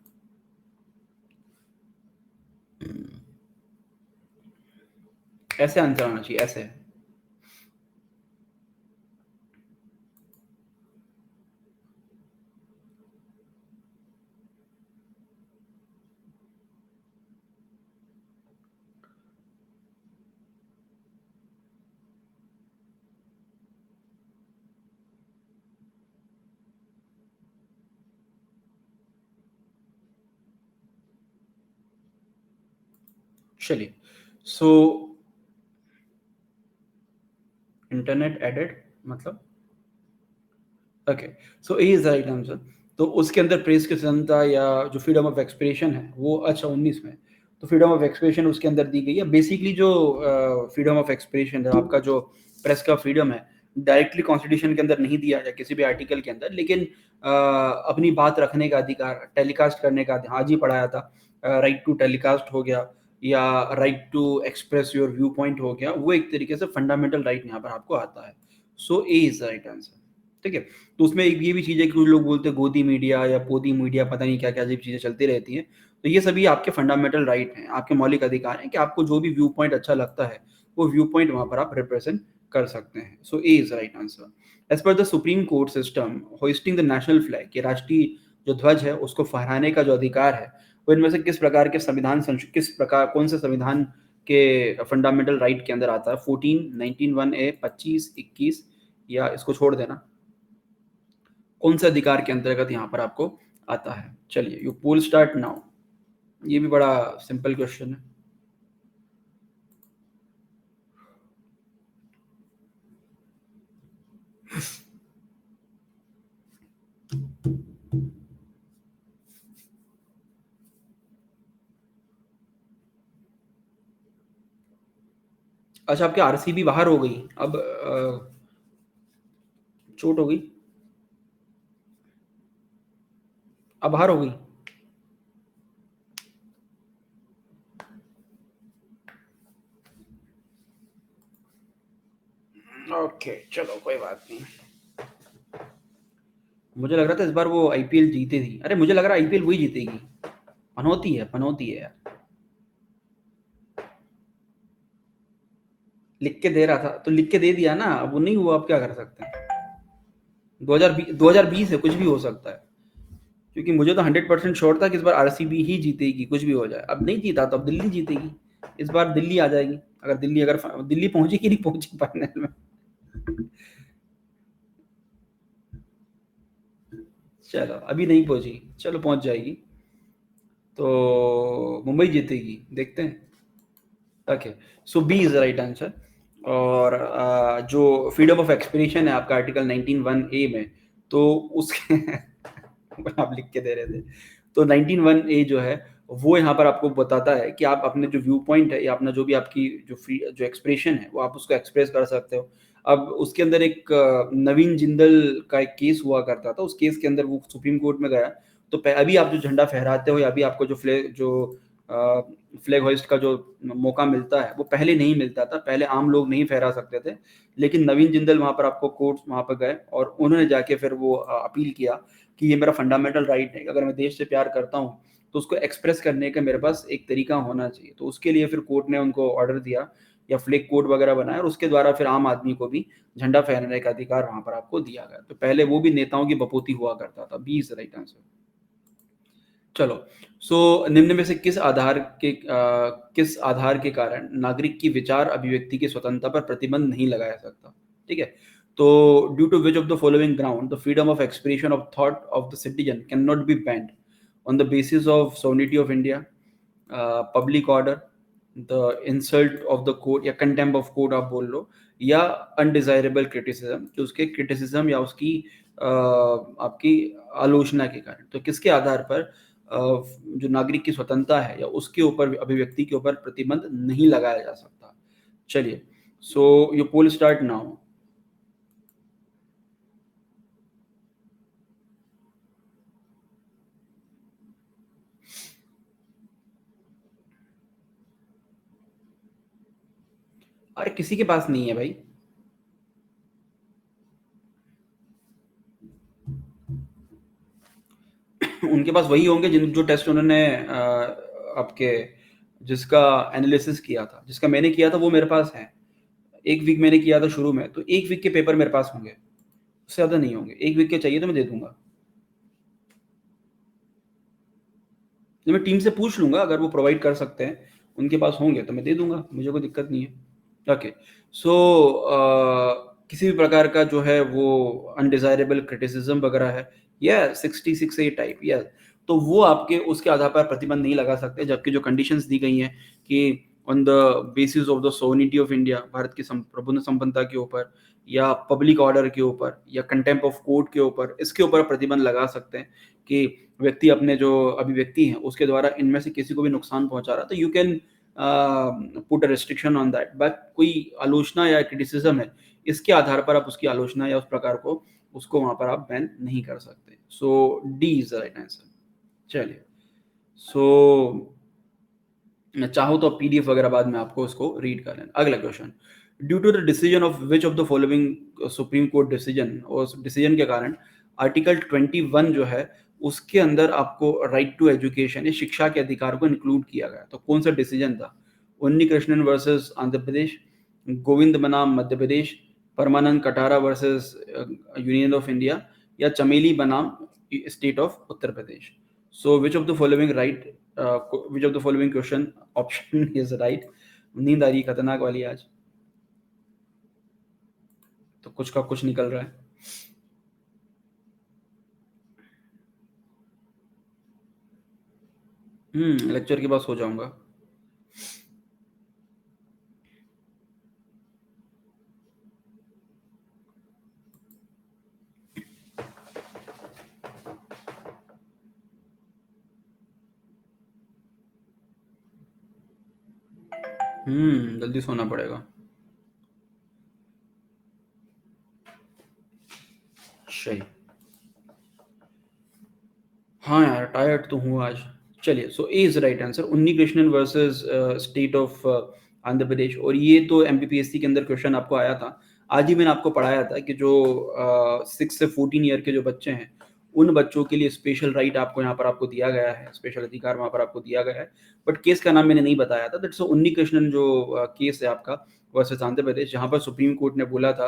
ऐसे आंसर आना चाहिए, ऐसे। चलिए, सो इंटरनेट एडेड मतलब, okay, so A is the right answer. तो उसके अंदर प्रेस की स्वतंत्रता या जो फ्रीडम ऑफ एक्सप्रेशन है वो, अच्छा 19 में, तो फ्रीडम ऑफ एक्सप्रेशन उसके अंदर दी गई है। बेसिकली जो फ्रीडम ऑफ एक्सप्रेशन है, आपका जो प्रेस का फ्रीडम है, डायरेक्टली कॉन्स्टिट्यूशन के अंदर नहीं दिया जाए किसी भी आर्टिकल के अंदर, लेकिन अपनी बात रखने का अधिकार, टेलीकास्ट करने का, आज ही पढ़ाया था, राइट टू टेलीकास्ट हो गया या right to express your view point हो गया, वो एक तरीके से फंडामेंटल राइट यहाँ पर आपको आता है। So A is the right answer, ठीक है। तो उसमें एक ये भी चीज़ है कि कुछ लोग बोलते हैं गोदी मीडिया या पोदी मीडिया, पता नहीं क्या क्या अजीब चीज़ें चलती रहती हैं। तो ये सभी आपके फंडामेंटल राइट हैं, आपके मौलिक अधिकार हैं कि आपको जो भी व्यू पॉइंट अच्छा लगता है वो व्यू पॉइंट वहाँ पर आप रिप्रेजेंट कर सकते हैं। So A is right answer. As per the supreme court system, hoisting the national flag, के राष्ट्रीय जो ध्वज है उसको फहराने का जो अधिकार है, वो इनमें से किस प्रकार के संविधान किस प्रकार, कौन से संविधान के फंडामेंटल राइट के अंदर आता है? 14, 19(1)(a), 25, 21 या इसको छोड़ देना? कौन से अधिकार के अंतर्गत यहाँ पर आपको आता है? चलिए, यू पोल स्टार्ट नाउ। ये भी बड़ा सिंपल क्वेश्चन है। अच्छा, आपके आरसीबी बाहर हो गई अब, चोट हो गई, अब बाहर हो गई। ओके, चलो कोई बात नहीं। मुझे लग रहा था इस बार वो आईपीएल जीते थी। अरे मुझे लग रहा है आईपीएल वही जीतेगी। पनौती है, पनौती है यार। लिख के दे रहा था तो लिख के दे दिया ना, अब वो नहीं हुआ, अब क्या कर सकते हैं। 2020 है, कुछ भी हो सकता है। क्योंकि मुझे तो 100% श्योर था कि इस बार आरसीबी ही जीतेगी, कुछ भी हो जाए। अब नहीं जीता तो अब दिल्ली जीतेगी। इस बार दिल्ली आ जाएगी। अगर दिल्ली पहुंची कि नहीं पहुंची फाइनल में। चलो, अभी नहीं पहुंची, चलो पहुंच जाएगी। तो मुंबई जीतेगी, देखते हैं। Okay, so B is the right answer. और जो फ्रीडम ऑफ एक्सप्रेशन है आपका आर्टिकल 19(1)(a) में, तो उसके आप लिख के दे रहे थे, तो 19(1)(a) जो है वो यहाँ पर आपको बताता है कि आप अपने जो व्यू पॉइंट है या अपना जो भी आपकी जो फ्री जो एक्सप्रेशन है वो आप उसको एक्सप्रेस कर सकते हो। अब उसके अंदर एक नवीन जिंदल का एक केस हुआ करता था, उस केस के अंदर वो सुप्रीम कोर्ट में गया। तो अभी आप जो झंडा फहराते हो या अभी आपको फ्लैग होइस्ट का जो मौका मिलता है वो पहले नहीं मिलता था। पहले आम लोग नहीं फहरा सकते थे, लेकिन नवीन जिंदल वहाँ पर आपको कोर्ट वहाँ पर गए और उन्होंने जाके फिर वो अपील किया कि ये मेरा फंडामेंटल राइट है, अगर मैं देश से प्यार करता हूँ तो उसको एक्सप्रेस करने का मेरे पास एक तरीका होना चाहिए। तो उसके लिए फिर कोर्ट ने उनको ऑर्डर दिया या फ्लैग कोड वगैरह बनाया, और उसके द्वारा फिर आम आदमी को भी झंडा फहराने का अधिकार वहां पर आपको दिया गया। तो पहले वो भी नेताओं की बपूती हुआ करता था। B is right answer. चलो, सो निम्न में से किस आधार के कारण नागरिक की विचार अभिव्यक्ति की स्वतंत्रता पर प्रतिबंध नहीं लगाया सकता? ठीक है? तो due to which of the following ground the freedom of expression of thought of the citizen can not be banned on the basis of sovereignty of India, public order, the insult of the court या contempt of court आप बोल लो, या undesirable criticism, कि उसके criticism या उसकी आपकी आलोचना के कारण। तो किसके आधार पर जो नागरिक की स्वतंत्रता है या उसके ऊपर अभिव्यक्ति के ऊपर प्रतिबंध नहीं लगाया जा सकता? चलिए, so your poll start now. अरे किसी के पास नहीं है भाई। उनके पास वही होंगे जिन जो टेस्ट उन्होंने आपके जिसका एनालिसिस किया था, जिसका मैंने किया था वो मेरे पास है। 1 वीक मैंने किया था शुरू में, तो 1 वीक के पेपर मेरे पास होंगे, उससे ज़्यादा नहीं होंगे। 1 वीक के चाहिए तो मैं दे दूँगा। तो मैं टीम से पूछ लूँगा, अगर वो प्रोवाइड कर सकते हैं, उनके पास होंगे तो मैं दे दूँगा, मुझे कोई दिक्कत नहीं है। ओके, सो किसी भी प्रकार का जो है वो अनडिज़ायरेबल क्रिटिसिज़्म वगैरह है, या 66 ए टाइप, या तो वो आपके उसके आधार पर प्रतिबंध नहीं लगा सकते, जबकि जो कंडीशंस दी गई हैं कि on the basis of the sovereignty of India, Bharat की प्रभुत्व संपन्नता के ऊपर, या पब्लिक ऑर्डर के ऊपर, या कंटेम्प्ट ऑफ कोर्ट के ऊपर, इसके ऊपर प्रतिबंध लगा सकते हैं कि व्यक्ति अपने जो अभिव्यक्ति है उसके द्वारा इनमें से किसी को भी नुकसान पहुंचा रहा, तो you can put a restriction on that. But कोई आलोचना या क्रिटिसिज्म है, इसके आधार पर आप उसकी आलोचना या उस प्रकार को उसको वहां पर आप बैन नहीं कर सकते। So D is the right answer. चलिए, सो मैं चाहूँ तो पीडीएफ वगैरह बाद में आपको उसको रीड कर लेना। अगला question, due to the decision of which of the following supreme court decision, और उस डिसीजन के कारण आर्टिकल 21 जो है उसके अंदर आपको राइट टू एजुकेशन या शिक्षा के अधिकार को इंक्लूड किया गया। तो कौन सा डिसीजन था? उन्नी कृष्णन वर्सेस आंध्र प्रदेश, गोविंद बनाम Madhya Pradesh, Parmanand Katara versus union of India, या चमेली बनाम state of Uttar Pradesh. So which of the following right, which of the following question option is right? नींद आ रही है खतरनाक वाली आज, तो कुछ का कुछ निकल रहा है। लेक्चर के बाद सो जाऊंगा। जल्दी सोना पड़ेगा। सही। हाँ यार, टायर्ड तो हूँ आज। चलिए, so A is right answer, Unni Krishnan versus state of Andhra Pradesh. और ये तो एमपीपीएससी के अंदर क्वेश्चन आपको आया था। आज ही मैंने आपको पढ़ाया था कि जो 6 से 14 ईयर के जो बच्चे हैं, उन बच्चों के लिए स्पेशल राइट आपको यहाँ पर आपको दिया गया है, स्पेशल अधिकार वहाँ पर आपको दिया गया है। बट केस का नाम मैंने नहीं बताया था। दैट्स उन्नी कृष्णन जो केस है आपका वर्सेस आंध्र प्रदेश, जहाँ पर सुप्रीम कोर्ट ने बोला था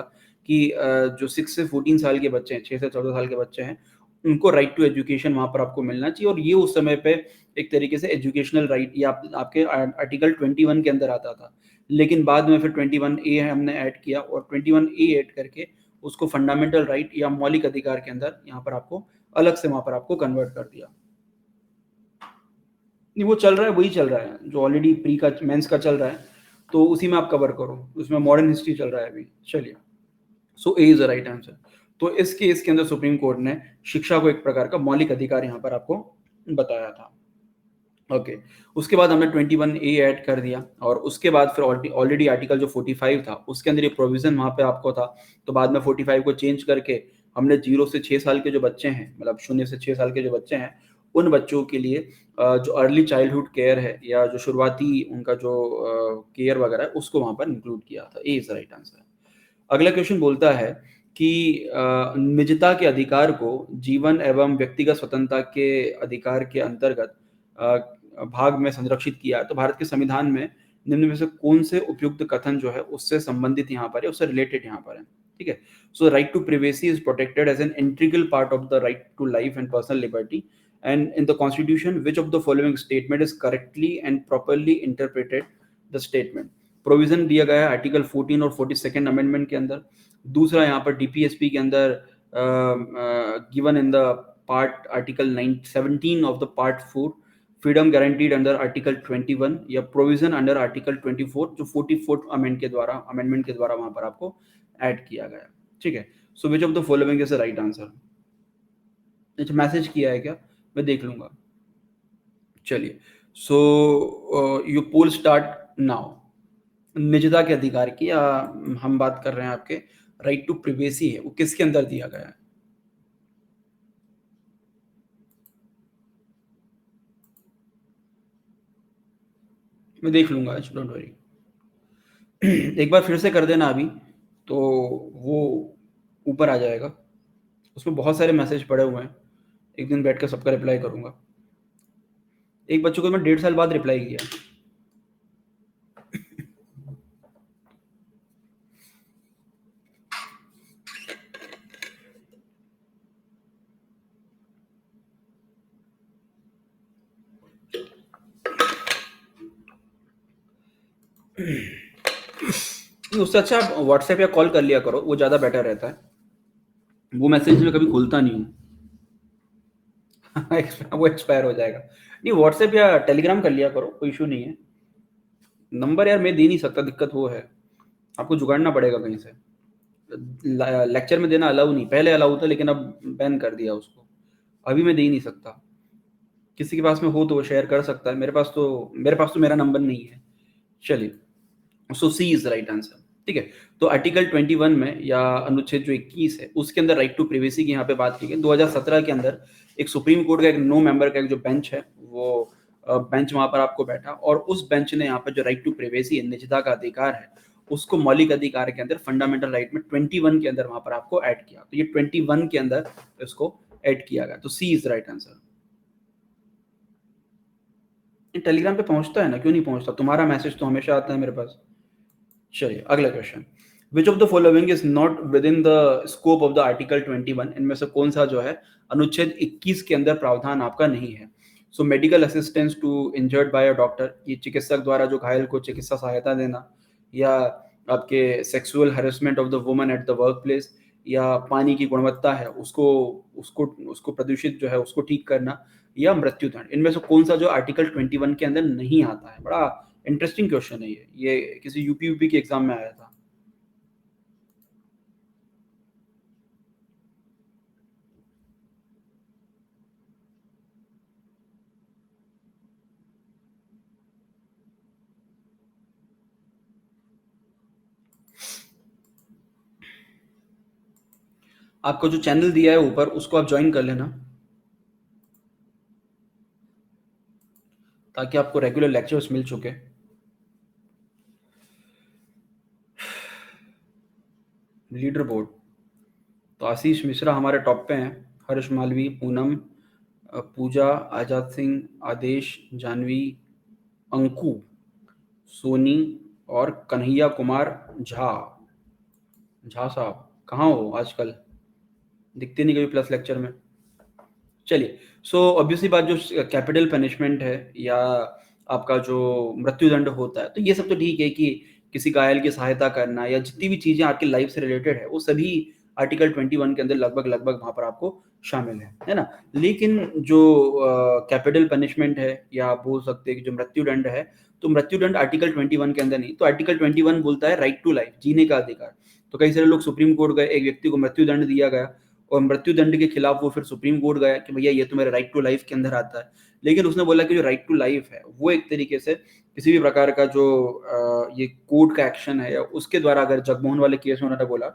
कि जो 6 से 14 साल के बच्चे हैं, 6 से 14 साल के बच्चे हैं, उनको राइट टू एजुकेशन वहाँ पर आपको मिलना चाहिए। और ये उस समय पे एक तरीके से एजुकेशनल राइट या आपके आर्टिकल 21 के अंदर आता था। लेकिन बाद में फिर 21 ए हमने ऐड किया, और 21 ए ऐड करके उसको फंडामेंटल राइट या मौलिक अधिकार के अंदर यहाँ पर आपको अलग से वहाँ पर आपको कन्वर्ट कर दिया। नहीं, वो चल रहा है, वही चल रहा है जो ऑलरेडी प्री का मेंस का चल रहा है, तो उसी में आप कवर करो। उसमें मॉडर्न हिस्ट्री चल रहा है अभी। चलिए, so A is the right answer. तो इस केस के अंदर सुप्रीम कोर्ट ने शिक्षा को एक प्रकार का मौलिक अधिकार यहाँ पर आपको बताया था। ओके, उसके बाद हमने 21 ए ऐड कर दिया, और उसके बाद फिर ऑलरेडी आर्टिकल जो 45 था उसके अंदर ये प्रोविजन वहाँ पे आपको था। तो बाद में 45 को चेंज करके हमने 0 से 6 साल के जो बच्चे हैं, मतलब 0 से 6 साल के जो बच्चे हैं, उन बच्चों के लिए जो अर्ली चाइल्डहुड केयर है या जो शुरुआती उनका जो केयर वगैरह है, उसको वहाँ पर इंक्लूड किया था। ए इज राइट आंसर। अगला क्वेश्चन बोलता है कि निजता के अधिकार को जीवन एवं व्यक्तिगत स्वतंत्रता के अधिकार के अंतर्गत भाग में संरक्षित किया है। तो भारत के संविधान में निम्न में से कौन से उपयुक्त कथन जो है उससे संबंधित यहाँ पर है, उससे रिलेटेड यहाँ पर है? ठीक है, so right to privacy is protected as an integral part of the right to life and personal liberty and in the constitution which of the following statement is correctly and properly interpreted the statement. Provision दिया गया है article 14 और 42nd amendment के अंदर। दूसरा यहाँ पर DPSP के अंदर given in the part article 17 of the part 4 freedom guaranteed under article 21 या प्रोविजन अंडर आर्टिकल 24 जो 44th अमेंडमेंट के द्वारा वहां पर आपको ऐड किया गया। ठीक है, so which of the following is the right answer. अच्छा, मैसेज किया है क्या, मैं देख लूंगा। चलिए, so you poll start now. निजता के अधिकार की या हम बात कर रहे हैं आपके राइट टू प्रिवेसी है, वो किसके अंदर दिया गया है? मैं देख लूंगा, डोंट वरी। एक बार फिर से कर देना अभी, तो वो ऊपर आ जाएगा। उसमें बहुत सारे मैसेज पड़े हुए हैं, एक दिन बैठ कर सबका रिप्लाई करूंगा। एक बच्चों को मैं 1.5 साल बाद रिप्लाई किया। उससे अच्छा आप व्हाट्सएप या कॉल कर लिया करो, वो ज़्यादा बेटर रहता है। वो मैसेज में कभी खुलता नहीं हूँ। वो एक्सपायर हो जाएगा। नहीं, व्हाट्सएप या टेलीग्राम कर लिया करो, कोई इशू नहीं है। नंबर यार मैं दे नहीं सकता, दिक्कत वो है, आपको जुगाड़ना पड़ेगा कहीं से। लेक्चर में देना अलाउ नहीं, पहले अलाउ था लेकिन अब बैन कर दिया उसको। अभी मैं दे ही नहीं सकता। किसी के पास में हो तो वो शेयर कर सकता है, मेरे पास तो मेरा नंबर नहीं है। चलिए, सो सी इज राइट आंसर। ठीक है, तो आर्टिकल 21 में या अनुच्छेद जो 21 है उसके अंदर राइट टू प्रिवेसी की यहाँ पे बात की गई। 2017 के अंदर एक सुप्रीम कोर्ट का एक 9 मेंबर का एक जो बेंच है, वो बेंच वहां पर आपको बैठा, और उस बेंच ने यहाँ पर जो राइट टू प्रिवेसी है, निजता का अधिकार है, उसको मौलिक अधिकार के अंदर फंडामेंटल राइट में 21 के अंदर वहां पर आपको ऐड किया। तो ये 21 के अंदर इसको ऐड किया गया, तो सी इज राइट आंसर। टेलीग्राम पे पहुंचता है ना, क्यों नहीं पहुंचता? तुम्हारा मैसेज तो हमेशा आता है मेरे पास। चलिए, अगला question. Which of the following is not with in the scope of the article 21? इनमें से कौन सा जो है अनुच्छेद 21 के अंदर प्रावधान आपका नहीं है? So medical assistance to injured by a doctor, ये चिकित्सक द्वारा जो घायल को चिकित्सा सहायता देना, या आपके sexual harassment of the woman at the work place, या पानी की गुणवत्ता है उसको उसको उसको प्रदूषित जो है उसको ठीक करना, या मृत्युदंड। इनमें से कौन सा जो आर्टिकल 21 के अंदर नहीं आता है? बड़ा इंटरेस्टिंग क्वेश्चन है ये किसी यूपी के एग्जाम में आया था। आपको जो चैनल दिया है ऊपर, उसको आप ज्वाइन कर लेना, ताकि आपको रेगुलर लेक्चर्स मिल चुके। लीडर बोर्ड तो आशीष मिश्रा हमारे टॉप पे हैं, हर्ष मालवी, पूनम, पूजा, आजाद सिंह, आदेश, जानवी, अंकु, सोनी और कन्हैया कुमार झा। झा साहब कहाँ हो आजकल, दिखते नहीं कभी प्लस लेक्चर में। चलिए, सो ऑब्वियसली बात, जो कैपिटल पनिशमेंट है या आपका जो मृत्युदंड होता है, तो ये सब तो ठीक है कि किसी घायल की सहायता करना या जितनी भी चीजें आपकी लाइफ से रिलेटेड है, वो सभी आर्टिकल 21 के अंदर लगभग लगभग वहां पर आपको शामिल है ना। लेकिन जो कैपिटल पनिशमेंट है, या आप बोल सकते हैं कि जो मृत्युदंड है, तो मृत्युदंड आर्टिकल 21 के अंदर नहीं। तो आर्टिकल 21 बोलता है राइट टू लाइफ, जीने का अधिकार। तो कई सारे लोग सुप्रीम कोर्ट गए, एक व्यक्ति को मृत्युदंड दिया गया, और मृत्युदंड के खिलाफ वो फिर सुप्रीम कोर्ट गया कि भैया ये तो मेरे राइट टू लाइफ के अंदर आता है। लेकिन उसने बोला कि जो राइट टू लाइफ है वो एक तरीके से किसी भी प्रकार का जो ये कोर्ट का एक्शन है, या उसके द्वारा, अगर जगमोहन वाले केस में उन्होंने बोला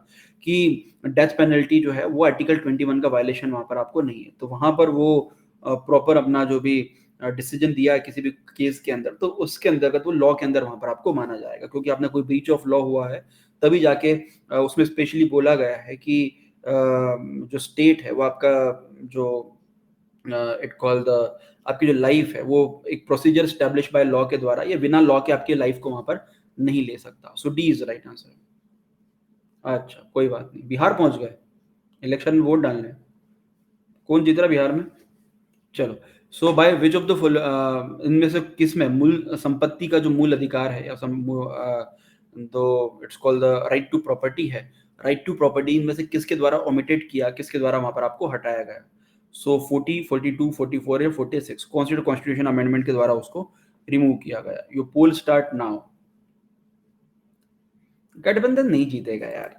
कि डेथ पेनल्टी जो है वो आर्टिकल 21 का वायलेशन वहां पर आपको नहीं है, तो वहां पर वो प्रॉपर अपना जो भी डिसीजन दिया है किसी भी केस के अंदर, तो उसके अंतर्गत वो लॉ के अंदर वहां पर आपको माना जाएगा, क्योंकि आपने कोई ब्रीच ऑफ लॉ हुआ है, तभी जाके उसमें स्पेशली बोला गया है कि जो स्टेट है वो आपका जो इट कॉल द आपकी जो लाइफ है वो एक प्रोसीजर स्टैब्लिश बाय लॉ के द्वारा, या बिना लॉ के आपकी लाइफ को वहां पर नहीं ले सकता। सो डी इज राइट आंसर। अच्छा, कोई बात नहीं, बिहार पहुंच गए इलेक्शन में वोट डालने। कौन जीत रहा बिहार में? चलो, सो बाय विच ऑफ द इनमें से किस में मूल संपत्ति का जो मूल अधिकार है या तो it's called the right to property है। राइट टू प्रॉपर्टी इनमें से किसके द्वारा ओमिटेड किया, किसके द्वारा वहां पर आपको हटाया गया? सो 40, 42, 44 या 46 कॉन्स्टिट्यूशन अमेंडमेंट के द्वारा उसको रिमूव किया गया। You poll start now. गठबंधन नहीं जीतेगा यार,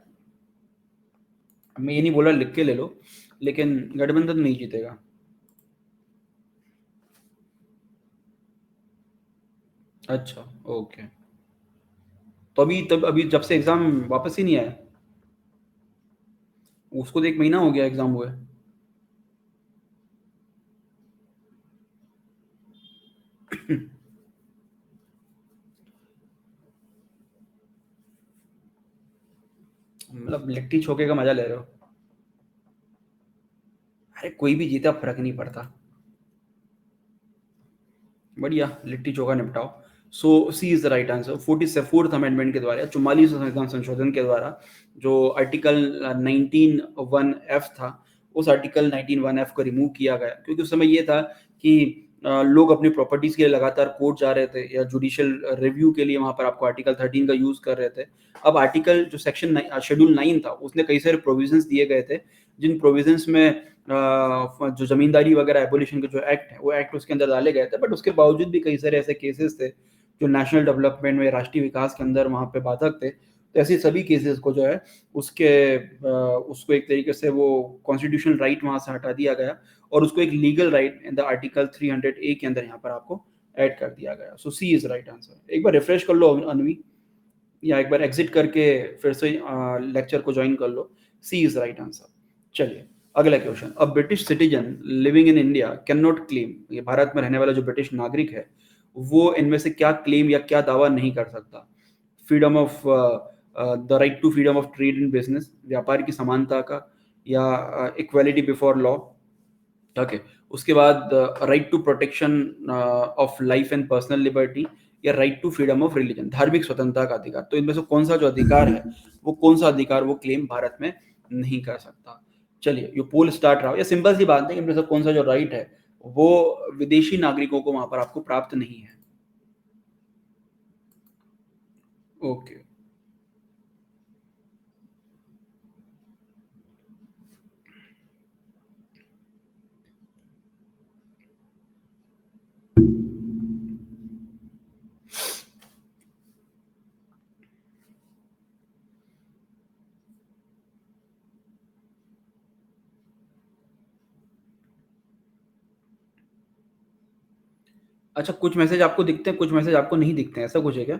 मैं ये नहीं बोल रहा लिख के ले लो, लेकिन गठबंधन नहीं जीतेगा। अच्छा, ओके। तो अभी जब से एग्जाम वापस ही नहीं आया, उसको तो 1 महीना हो गया एग्जाम हुए। मतलब लिट्टी चोखे का मजा ले रहे हो? अरे कोई भी जीता फर्क नहीं पड़ता। बढ़िया, लिट्टी चोखा निपटाओ। So C is the right answer. 44th amendment के द्वारा, 44वें संविधान संशोधन के द्वारा, जो आर्टिकल 19(1)(f था, उस आर्टिकल 19(1)(f) को रिमूव किया गया, क्योंकि उस समय ये था कि लोग अपनी प्रॉपर्टीज के लिए लगातार कोर्ट जा रहे थे या जुडिशियल रिव्यू के लिए वहां पर आपको आर्टिकल 13 का यूज कर रहे थे। अब आर्टिकल जो सेक्शन शेड्यूल 9 था, उसने कई सारे प्रोविजंस दिए गए थे, जिन प्रोविजंस में जो जमींदारी वगैरह एबोलिशन के जो एक्ट है, वो एक्ट उसके अंदर डाले गए थे, बट उसके बावजूद भी कई सारे ऐसे केसेस थे जो नेशनल डेवलपमेंट में, राष्ट्रीय विकास के अंदर वहाँ पे बाधक थे। तो ऐसे सभी केसेस को जो है उसके उसको एक तरीके से वो कॉन्स्टिट्यूशनल राइट वहाँ से हटा दिया गया और उसको एक legal right in the article 300A के अंदर यहाँ पर आपको ऐड कर दिया गया। सो सी इज राइट आंसर। एक बार रिफ्रेश कर लो अनवी, या एक बार एग्जिट करके फिर से लेक्चर को ज्वाइन कर लो। सी इज राइट आंसर। चलिए, अगला question. A British citizen living in India can not claim, ये भारत में रहने वाला जो ब्रिटिश नागरिक है, वो इनमें से क्या क्लेम या क्या दावा नहीं कर सकता? Freedom of the right to freedom of trade in business, व्यापार की समानता का, या इक्वालिटी बिफोर लॉ, ओके, उसके बाद right to protection of life and personal liberty, या right to freedom of religion, धार्मिक स्वतंत्रता का अधिकार। तो इनमें से कौन सा जो अधिकार है, वो कौन सा अधिकार वो क्लेम भारत में नहीं कर सकता? चलिए, ये पोल स्टार्ट रहा, या सिंपल सी बात है कि इनमें से कौन सा जो राइट है वो विदेशी नागरिकों को वहां पर आपको प्राप्त नहीं है। ओके, अच्छा, कुछ मैसेज आपको दिखते हैं, कुछ मैसेज आपको नहीं दिखते हैं, ऐसा कुछ है क्या?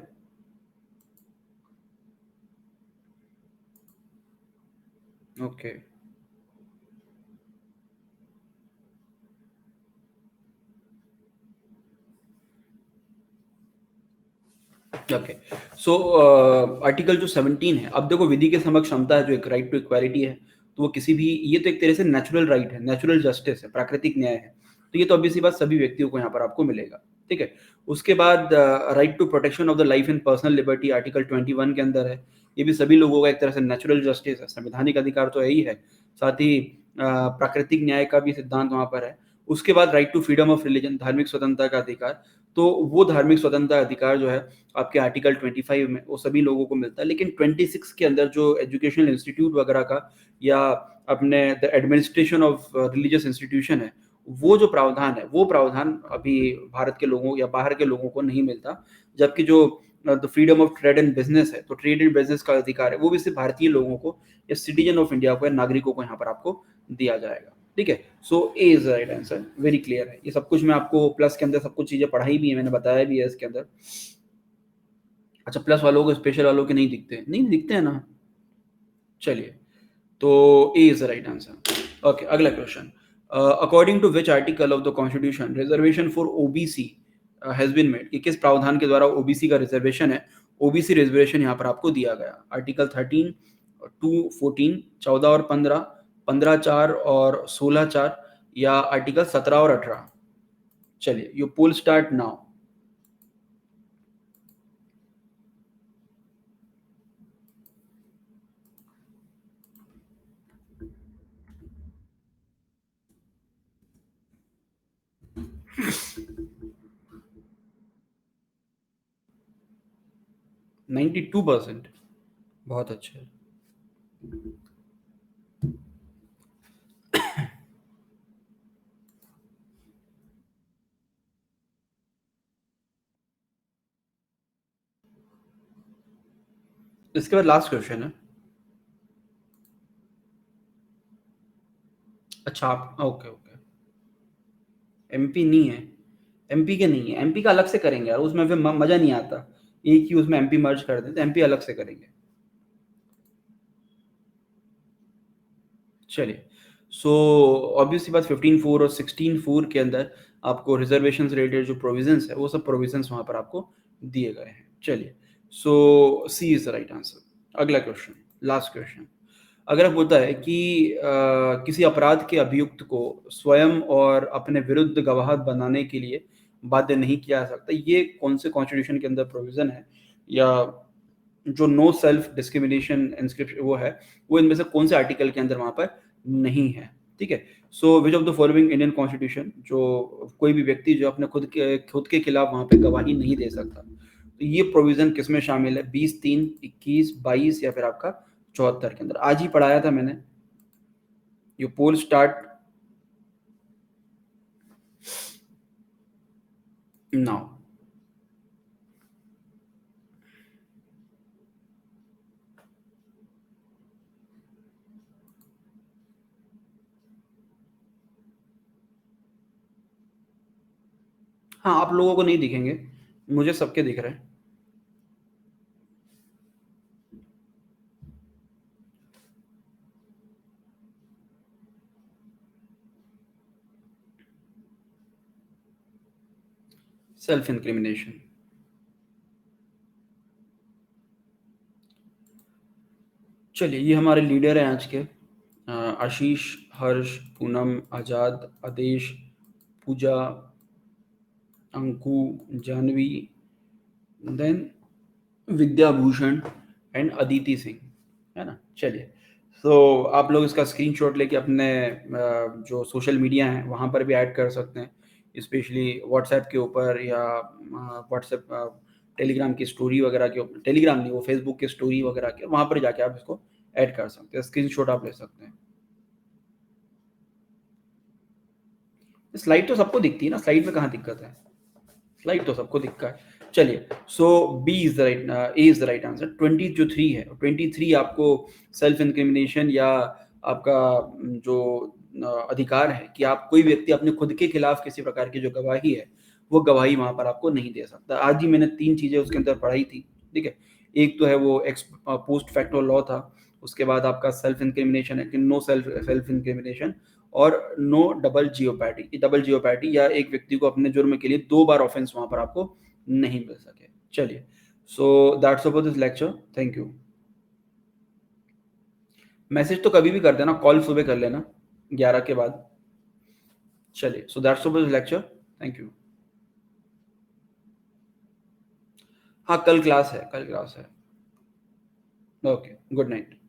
Okay, okay. सो आर्टिकल जो 17 है, अब देखो, विधि के समक्ष क्षमता है, जो एक राइट टू इक्वालिटी है, तो वो किसी भी, ये तो एक तरह से नेचुरल राइट है, नेचुरल जस्टिस है, प्राकृतिक न्याय है, तो ये तो ऑब्वियसली बात सभी व्यक्तियों को यहाँ पर आपको मिलेगा। ठीक है। उसके बाद right to protection of the life and personal liberty article 21 के अंदर है, ये भी सभी लोगों का एक तरह से नेचुरल जस्टिस है, संवैधानिक अधिकार तो है ही है, साथ ही प्राकृतिक न्याय का भी सिद्धांत वहाँ पर है। उसके बाद right to freedom of religion, धार्मिक स्वतंत्रता का अधिकार, तो वो धार्मिक स्वतंत्रता अधिकार जो है आपके आर्टिकल 25 में वो सभी लोगों को मिलता है, लेकिन 26 के अंदर जो एजुकेशनल इंस्टीट्यूट वगैरह का, या अपने the administration of religious institution है, वो जो प्रावधान है, वो प्रावधान अभी भारत के लोगों या बाहर के लोगों को नहीं मिलता। जबकि जो the freedom of trade and business है, तो ट्रेड एंड बिजनेस का अधिकार है, वो भी सिर्फ भारतीय लोगों को या सिटीजन ऑफ इंडिया को या नागरिकों को यहाँ पर आपको दिया जाएगा। ठीक है। So A is right answer, very clear है। ये सब कुछ मैं आपको प्लस के अंदर सब कुछ चीजें पढ़ाई भी है, मैंने बताया भी है इसके अंदर। अच्छा, प्लस वालों को स्पेशल वालों के नहीं दिखते, नहीं दिखते हैं ना? चलिए, तो A is the right answer. Okay, अगला question. According to which article of the constitution reservation for OBC has been made, कि किस प्रावधान के द्वारा ओबीसी का रिजर्वेशन है, ओबीसी रिजर्वेशन यहाँ पर आपको दिया गया? आर्टिकल 13, 2, 14, 14 और 15, 15(4) और 16(4, या आर्टिकल 17 और 18? चलिए, यू पोल स्टार्ट नाउ। 92%, बहुत अच्छा है। इसके बाद लास्ट क्वेश्चन है। अच्छा, आप ओके ओके। एमपी नहीं है, एमपी के नहीं है, एमपी का अलग से करेंगे यार, उसमें फिर मजा नहीं आता। एक ही उसमें एमपी मर्ज कर दें, तो एमपी अलग से करेंगे। चलिए, सो ऑब्वियसली बात 15(4) और 16(4) के अंदर आपको रिजर्वेशन से रिलेटेड जो प्रोविजंस है वो सब प्रोविजंस वहां पर आपको दिए गए हैं। चलिए, सो C is the right answer. अगला क्वेश्चन, लास्ट क्वेश्चन। अगर अब होता है कि किसी अपराध के अभियुक्त को स्वयं और अपने विरुद्ध गवाह बनाने के लिए बाध्य नहीं किया जा सकता, ये कौन से कॉन्स्टिट्यूशन के अंदर प्रोविजन है, या जो नो सेल्फ डिस्क्रिमिनेशन इंस्क्रिप्शन वो है, वो इनमें से कौन से आर्टिकल के अंदर वहां पर नहीं है? ठीक है, so which of the following Indian constitution, जो कोई भी व्यक्ति जो अपने खुद के खिलाफ वहां पे गवाही नहीं दे सकता, तो ये प्रोविजन किसमें शामिल है? 20, 3, 21, 22 या फिर आपका 74 के अंदर? आज ही पढ़ाया था मैंने। You poll start now. हाँ, आप लोगों को नहीं दिखेंगे, मुझे सबके दिख रहे हैं। Self incrimination. चलिए, ये हमारे लीडर हैं आज के, आशीष, हर्ष, पूनम, आजाद, आदेश, पूजा, अंकु, जानवी, देन विद्याभूषण एंड अदिति सिंह, है ना? चलिए, तो आप लोग इसका स्क्रीनशॉट लेके अपने जो सोशल मीडिया हैं वहाँ पर भी ऐड कर सकते हैं, स्पेशली व्हाट्सएप के ऊपर, या व्हाट्सएप टेलीग्राम की स्टोरी वगैरह के ऊपर, टेलीग्राम नहीं, वो फेसबुक की स्टोरी वगैरह के वहाँ पर जाके आप इसको ऐड कर सकते हैं, स्क्रीनशॉट आप ले सकते हैं। स्लाइड तो सबको दिखती है ना, स्लाइड में कहाँ दिक्कत है? स्लाइड तो सबको दिखता है। चलिए, so B is the right, A is the right answer. 20 जो 3 है, 23 आपको सेल्फ इंक्रिमिनेशन या आपका जो अधिकार है कि आप कोई व्यक्ति अपने खुद के खिलाफ किसी प्रकार की जो गवाही है, वो गवाही वहां पर आपको नहीं दे सकता। आज ही मैंने 3 चीजें उसके अंदर पढ़ाई थी। ठीक है, एक तो है वो एक्स पोस्ट फैक्टो लॉ था, उसके बाद आपका सेल्फ इंक्रिमिनेशन है कि नो सेल्फ इंक्रिमिनेशन, और नो डबल जियोपैटी, डबल जियोपैटी या एक व्यक्ति को अपने जुर्म के लिए 2 बार ऑफेंस वहां पर आपको नहीं मिल सके। चलिए, so that's about this lecture. Thank you. Message तो कभी भी कर देना, कॉल सुबह कर लेना 11 के बाद। चलिए, so that's about this lecture. Thank you. हाँ, कल क्लास है, कल क्लास है। Okay, good night.